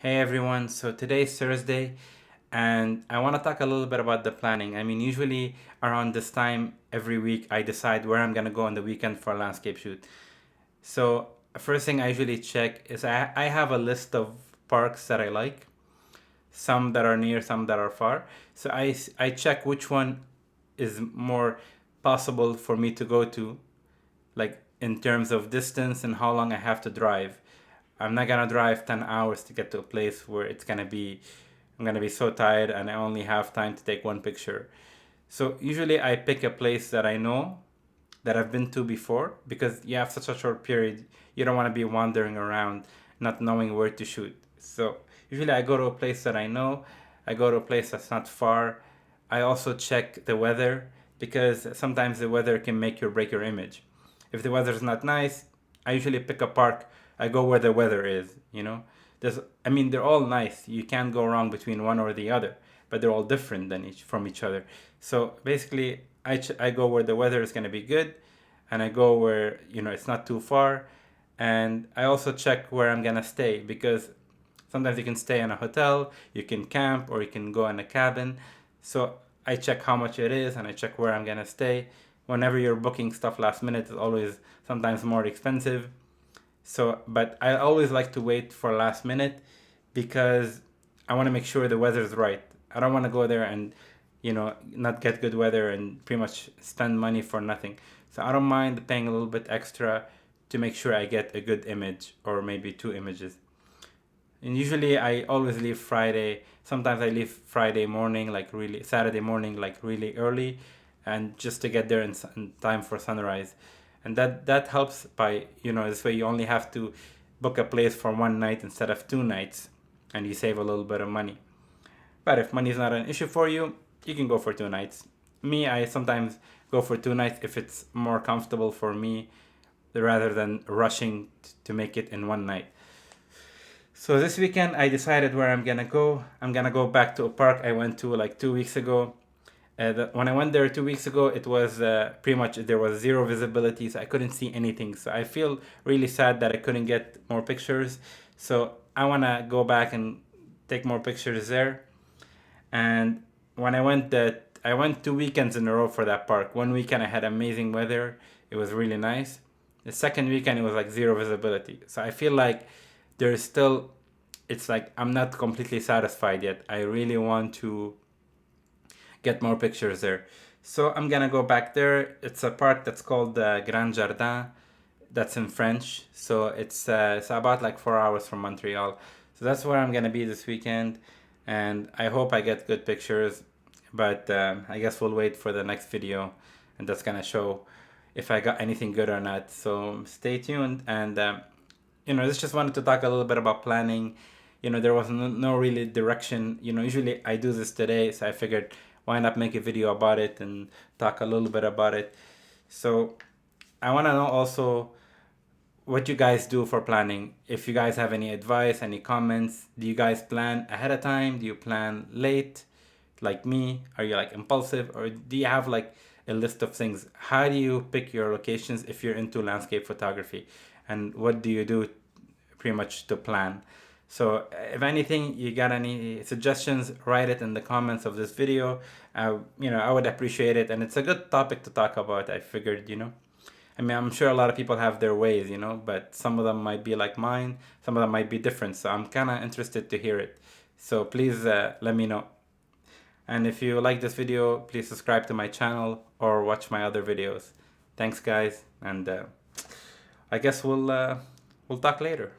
Hey everyone, so today's Thursday and I want to talk a little bit about the planning. I mean, usually around this time every week I decide where I'm going to go on the weekend for a landscape shoot. So, first thing I usually check is I have a list of parks that I like, some that are near, some that are far. So, I check which one is more possible for me to go to, like in terms of distance and how long I have to drive. I'm not gonna drive 10 hours to get to a place where I'm gonna be so tired and I only have time to take one picture. So usually I pick a place that I know that I've been to before because you have such a short period. You don't want to be wandering around not knowing where to shoot. So usually I go to a place that I know. I go to a place that's not far. I also check the weather because sometimes the weather can make or break your image. If the weather's not nice, I usually pick a park. I go where the weather is, you know. They're all nice. You can't go wrong between one or the other, but they're all different from each other. So basically, I go where the weather is going to be good, and I go where it's not too far, and I also check where I'm gonna stay because sometimes you can stay in a hotel, you can camp, or you can go in a cabin. So I check how much it is, and I check where I'm gonna stay. Whenever you're booking stuff last minute, it's always sometimes more expensive. So, but I always like to wait for last minute because I want to make sure the weather's right. I don't want to go there and, not get good weather and pretty much spend money for nothing. So I don't mind paying a little bit extra to make sure I get a good image or maybe two images. And usually I always leave Friday. Sometimes I leave Friday morning, like really Saturday morning, like really early, and just to get there in time for sunrise. And that helps by this way you only have to book a place for one night instead of 2 nights, and you save a little bit of money. But if money is not an issue for you, you can go for 2 nights. Me, I sometimes go for 2 nights if it's more comfortable for me rather than rushing to make it in one night. So this weekend I decided where I'm gonna go. I'm gonna go back to a park I went to like 2 weeks ago. When I went there 2 weeks ago, it was pretty much there was zero visibility, so I couldn't see anything. So I feel really sad that I couldn't get more pictures. So I wanna go back and take more pictures there. And when I went 2 weekends in a row for that park. One weekend I had amazing weather. It was really nice. The second weekend it was like zero visibility. So I feel like there's still it's like I'm not completely satisfied yet. I really want to get more pictures there. So I'm gonna go back there. It's a park that's called Grand Jardin. That's in French. So it's about like 4 hours from Montreal. So that's where I'm gonna be this weekend, and I hope I get good pictures. But I guess we'll wait for the next video, and that's gonna show if I got anything good or not. So stay tuned, and this just wanted to talk a little bit about planning. There was no really direction. Usually I do this today, so I figured why not make a video about it and talk a little bit about it. So I want to know also what you guys do for planning. If you guys have any advice, any comments, do you guys plan ahead of time? Do you plan late, like me? Are you like impulsive, or do you have like a list of things? How do you pick your locations if you're into landscape photography, and what do you do pretty much to plan? So if anything, you got any suggestions, write it in the comments of this video. I would appreciate it, and it's a good topic to talk about. I figured. I mean, I'm sure a lot of people have their ways, but some of them might be like mine, some of them might be different. So I'm kind of interested to hear it. So please let me know. And if you like this video, please subscribe to my channel or watch my other videos. Thanks, guys, and I guess we'll talk later.